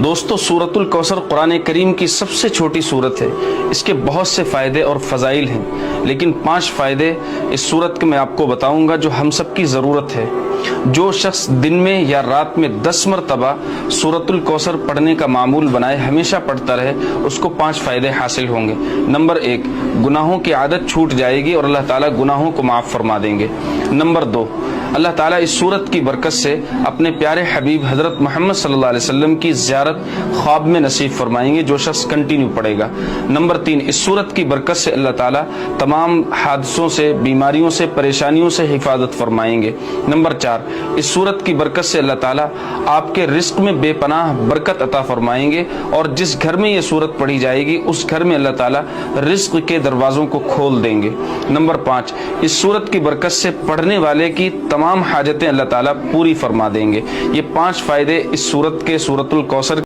دوستو سورۃ الکوثر قرآن کریم کی سب سے چھوٹی سورت ہے۔ اس کے بہت سے فائدے اور فضائل ہیں، لیکن 5 فائدے اس سورت کے میں آپ کو بتاؤں گا جو ہم سب کی ضرورت ہے۔ جو شخص دن میں یا رات میں 10 مرتبہ سورۃ الکوثر پڑھنے کا معمول بنائے، ہمیشہ پڑھتا رہے، اس کو 5 فائدے حاصل ہوں گے۔ نمبر 1، گناہوں کی عادت چھوٹ جائے گی اور اللہ تعالیٰ گناہوں کو معاف فرما دیں گے۔ نمبر 2، اللہ تعالیٰ اس سورت کی برکت سے اپنے پیارے حبیب حضرت محمد صلی اللہ علیہ وسلم کی زیارت خواب میں نصیب فرمائیں گے جو شخص کنٹینیو پڑھے گا۔ نمبر 3، اس سورت کی برکت سے اللہ تعالیٰ تمام حادثوں سے، بیماریوں سے، پریشانیوں سے حفاظت فرمائیں گے۔ نمبر 4، اس سورت کی برکت سے اللہ تعالیٰ آپ کے رزق میں بے پناہ برکت عطا فرمائیں گے، اور جس گھر میں یہ سورت پڑھی جائے گی اس گھر میں اللہ تعالیٰ رزق کے دروازوں کو کھول دیں گے۔ نمبر 5، اس سورت کی برکت سے پڑھنے والے کی تمام حاجتیں اللہ تعالیٰ پوری فرما دیں گے۔ یہ 5 فائدے اس سورت کے سورۃ الکوثر